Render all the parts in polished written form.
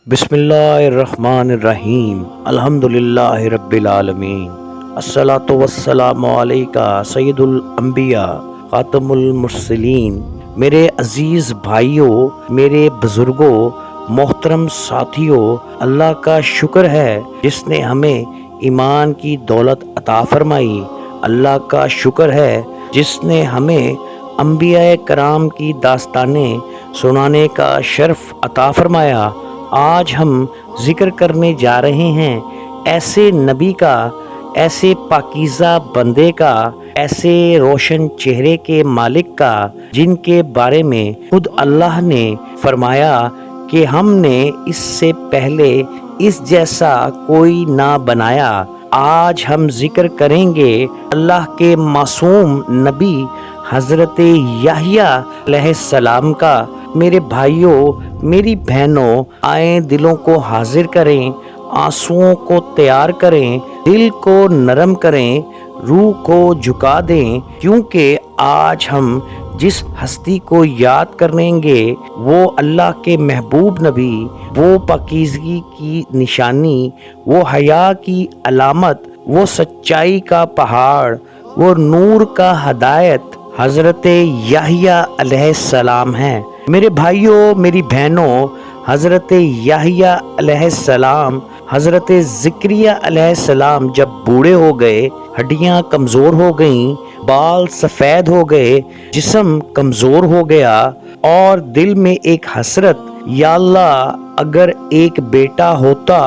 बिस्मिल्लाहिर्रहमानिर्रहीम अल्हम्दुलिल्लाहि रब्बिल आलमीन अस्सलातु वस्सलामु अलैका सय्यदुल अंबिया खातमुल मुरसलीन। मेरे अजीज़ भाइयों, मेरे बुज़ुर्गों, मोहतरम साथियों, अल्लाह का शुक्र है जिसने हमें ईमान की दौलत अता फरमाई। अल्लाह का शुक्र है जिसने हमें अंबिया कराम की दास्तानें सुनाने का शर्फ अता फरमाया। आज हम जिक्र करने जा रहे हैं ऐसे नबी का, ऐसे पाकीज़ा बंदे का, ऐसे रोशन चेहरे के मालिक का जिनके बारे में खुद अल्लाह ने फरमाया कि हमने इससे पहले इस जैसा कोई ना बनाया। आज हम जिक्र करेंगे अल्लाह के मासूम नबी हज़रत याहिया अलैहिस्सलाम का। मेरे भाइयों, मेरी बहनों, आए दिलों को हाजिर करें, आंसुओं को तैयार करें, दिल को नरम करें, रूह को झुका दें, क्योंकि आज हम जिस हस्ती को याद करेंगे वो अल्लाह के महबूब नबी, वो पाकीज़गी की निशानी, वो हया की अलामत, वो सच्चाई का पहाड़, वो नूर का हदायत हज़रत याहिया अलैहिस्सलाम है। मेरे भाइयों, मेरी बहनों, हज़रत याहिया अलैहिस्सलाम, हज़रत ज़करिया अलैहिस्सलाम जब बूढ़े हो गए, हड्डियां कमज़ोर हो गईं, बाल सफ़ेद हो गए, जिस्म कमज़ोर हो गया और दिल में एक हसरत, या अल्लाह अगर एक बेटा होता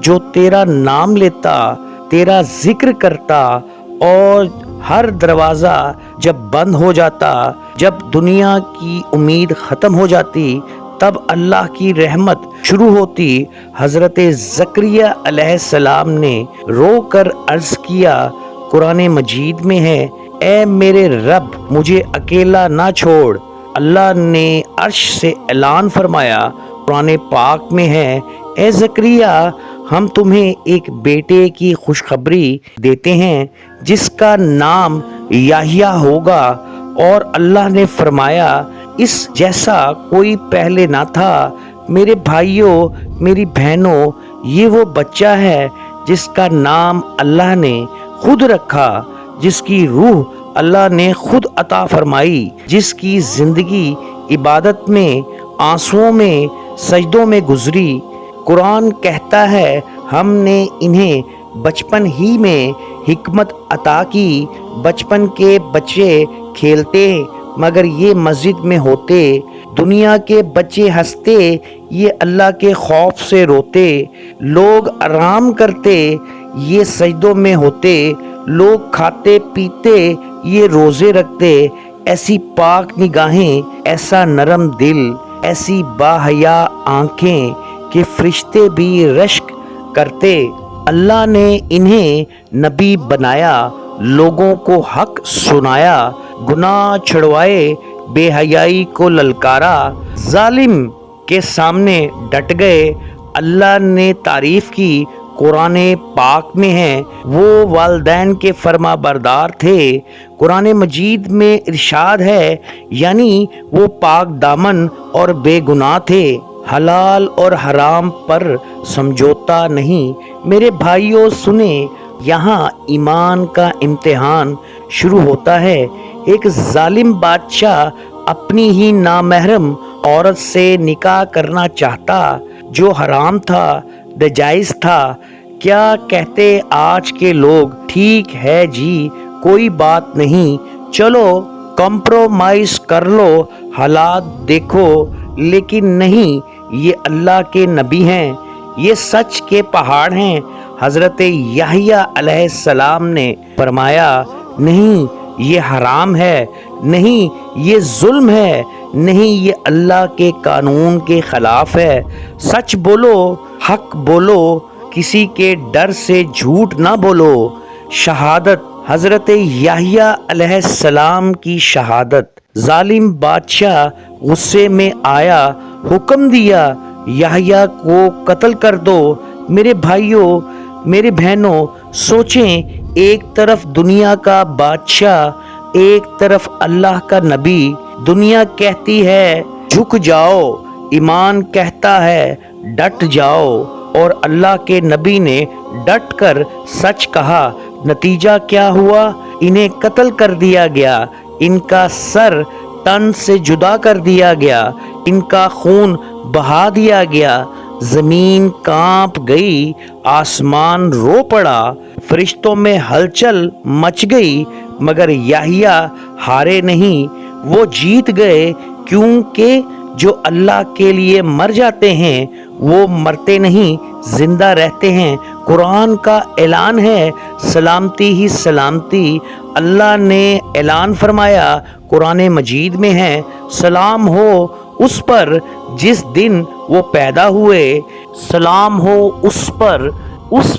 जो तेरा नाम लेता, तेरा जिक्र करता और हर दरवाज़ा जब बंद हो जाता, जब दुनिया की उम्मीद ख़त्म हो जाती, तब अल्लाह की रहमत शुरू होती। हज़रत ज़करिया अलैहिस्सलाम ने रो कर अर्ज़ किया, कुरान मजीद में है, ए मेरे रब मुझे अकेला ना छोड़। अल्लाह ने अर्श से ऐलान फरमाया, कुरान पाक में है, ए ज़करिया हम तुम्हें एक बेटे की खुशखबरी देते हैं जिसका नाम याहिया होगा। और अल्लाह ने फरमाया, इस जैसा कोई पहले ना था। मेरे भाइयों, मेरी बहनों, ये वो बच्चा है जिसका नाम अल्लाह ने खुद रखा, जिसकी रूह अल्लाह ने खुद अता फरमाई, जिसकी जिंदगी इबादत में, आंसुओं में, सजदों में गुजरी। कुरान कहता है, हमने इन्हें बचपन ही में हिकमत अता की। बचपन के बच्चे खेलते मगर ये मस्जिद में होते, दुनिया के बच्चे हंसते ये अल्लाह के खौफ से रोते, लोग आराम करते ये सजदों में होते, लोग खाते पीते ये रोज़े रखते। ऐसी पाक निगाहें, ऐसा नरम दिल, ऐसी बाहया आँखें कि फरिश्ते भी रश्क करते। अल्लाह ने इन्हें नबी बनाया, लोगों को हक सुनाया, गुनाह छुड़वाए, बेहयाई को ललकारा, जालिम के सामने डट गए। अल्लाह ने तारीफ की, कुरान पाक में है, वो वालिदैन के फरमा बरदार थे। कुरान मजीद में इरशाद है, यानी वो पाक दामन और बेगुनाह थे, हलाल और हराम पर समझौता नहीं। मेरे भाइयों सुने, यहाँ ईमान का इम्तिहान शुरू होता है। एक जालिम बादशाह अपनी ही नामहरम औरत से निकाह करना चाहता, जो हराम था, नाजायज़ था। क्या कहते आज के लोग, ठीक है जी कोई बात नहीं, चलो कॉम्प्रोमाइज़ कर लो, हालात देखो। लेकिन नहीं, ये अल्लाह के नबी हैं, ये सच के पहाड़ हैं। हज़रत याहिया अलैहिस्सलाम ने फरमाया, नहीं ये हराम है, नहीं ये जुल्म है, नहीं ये अल्लाह के कानून के ख़िलाफ़ है। सच बोलो, हक बोलो, किसी के डर से झूठ ना बोलो। शहादत, हज़रत याहिया अलैहिस्सलाम की शहादत। जालिम बादशाह गुस्से में आया, हुक्म दिया, याहिया को कत्ल कर दो। मेरे भाइयों, मेरे बहनों, सोचें, एक तरफ दुनिया का बादशाह, एक तरफ अल्लाह का नबी। दुनिया कहती है झुक जाओ, ایمان کہتا ہے ڈٹ جاؤ، اور اللہ کے نبی نے ڈٹ کر سچ کہا۔ نتیجہ کیا ہوا؟ انہیں قتل کر دیا گیا، ان کا سر تن سے جدا کر دیا گیا، ان کا خون بہا دیا گیا، زمین کانپ گئی، آسمان رو پڑا، فرشتوں میں ہلچل مچ گئی، مگر یحییٰ ہارے نہیں، وہ جیت گئے، کیونکہ جو اللہ کے لیے مر جاتے ہیں وہ مرتے نہیں، زندہ رہتے ہیں۔ قرآن کا اعلان ہے، سلامتی ہی سلامتی۔ اللہ نے اعلان فرمایا، قرآن مجید میں ہے، سلام ہو اس پر جس دن وہ پیدا ہوئے، سلام ہو اس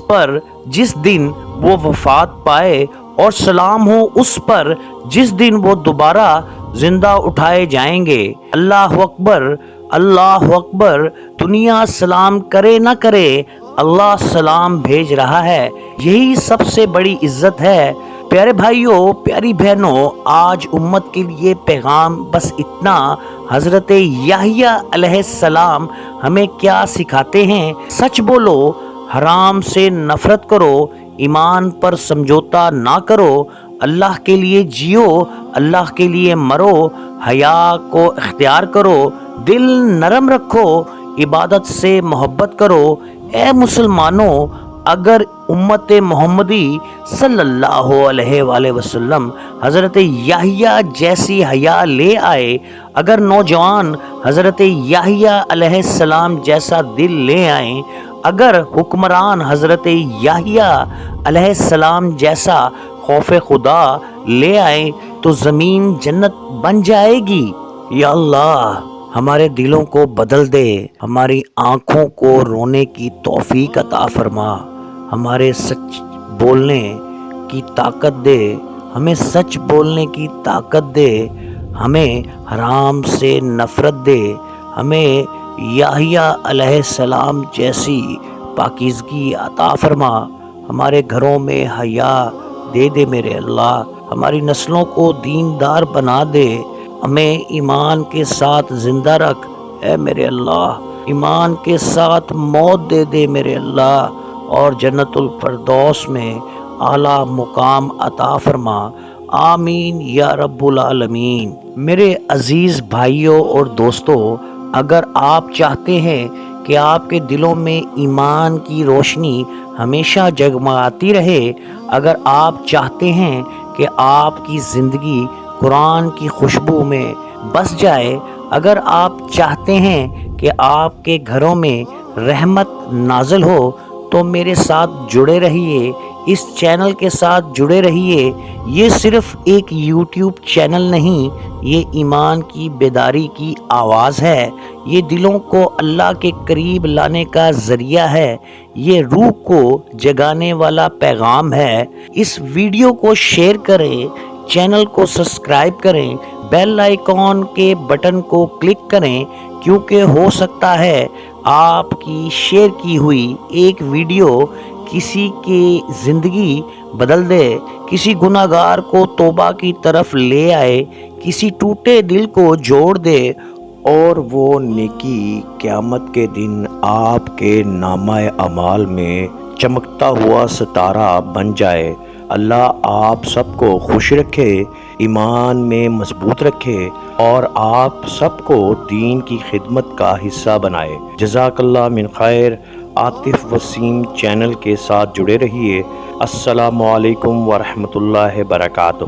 پر جس دن وہ وفات پائے، اور سلام ہو اس پر جس دن وہ دوبارہ زندہ اٹھائے جائیں گے۔ اللہ اکبر، اللہ اکبر۔ دنیا سلام کرے نہ کرے، اللہ سلام بھیج رہا ہے، یہی سب سے بڑی عزت ہے۔ پیارے بھائیوں، پیاری بہنوں، آج امت کے لیے پیغام بس اتنا۔ حضرت یحییٰ علیہ السلام ہمیں کیا سکھاتے ہیں؟ سچ بولو، حرام سے نفرت کرو، ایمان پر سمجھوتا نہ کرو، اللہ کے لیے جیو، اللہ کے لیے مرو، حیا کو اختیار کرو، دل نرم رکھو، عبادت سے محبت کرو۔ اے مسلمانوں، اگر امت محمدی صلی اللہ علیہ وآلہ وسلم حضرت یحییٰ جیسی حیا لے آئے، اگر نوجوان حضرت یحییٰ علیہ السلام جیسا دل لے آئیں، اگر حکمران حضرت یحییٰ علیہ السلام جیسا خوف خدا لے آئیں، تو زمین جنت بن جائے گی۔ یا اللہ، ہمارے دلوں کو بدل دے، ہماری آنکھوں کو رونے کی توفیق عطا فرما، ہمارے سچ بولنے کی طاقت دے، ہمیں سچ بولنے کی طاقت دے، ہمیں حرام سے نفرت دے، ہمیں یحییٰ علیہ السلام جیسی پاکیزگی عطا فرما، ہمارے گھروں میں حیا دے دے میرے اللہ، ہماری نسلوں کو دیندار بنا دے، ہمیں ایمان کے ساتھ زندہ رکھ اے میرے اللہ، ایمان کے ساتھ موت دے دے میرے اللہ، اور جنت الفردوس میں اعلیٰ مقام عطا فرما، آمین یا رب العالمین۔ میرے عزیز بھائیوں اور دوستوں، اگر آپ چاہتے ہیں کہ آپ کے دلوں میں ایمان کی روشنی ہمیشہ جگمگاتی رہے، اگر آپ چاہتے ہیں کہ آپ کی زندگی قرآن کی خوشبو میں بس جائے، اگر آپ چاہتے ہیں کہ آپ کے گھروں میں رحمت نازل ہو، تو میرے ساتھ جڑے رہیے، اس چینل کے ساتھ جڑے رہیے۔ یہ صرف ایک یوٹیوب چینل نہیں، یہ ایمان کی بیداری کی آواز ہے، یہ دلوں کو اللہ کے قریب لانے کا ذریعہ ہے، یہ روح کو جگانے والا پیغام ہے۔ اس ویڈیو کو شیئر کریں، چینل کو سبسکرائب کریں، بیل آئیکن کے بٹن کو کلک کریں، کیونکہ ہو سکتا ہے آپ کی شیئر کی ہوئی ایک ویڈیو کسی کی زندگی بدل دے، کسی گناہگار کو توبہ کی طرف لے آئے، کسی ٹوٹے دل کو جوڑ دے، اور وہ نیکی قیامت کے دن آپ کے نامہ اعمال میں چمکتا ہوا ستارہ بن جائے۔ اللہ آپ سب کو خوش رکھے، ایمان میں مضبوط رکھے، اور آپ سب کو دین کی خدمت کا حصہ بنائے۔ جزاک اللہ من خیر۔ عاطف وسیم چینل کے ساتھ جڑے رہیے۔ السلام علیکم ورحمۃ اللہ وبرکاتہ۔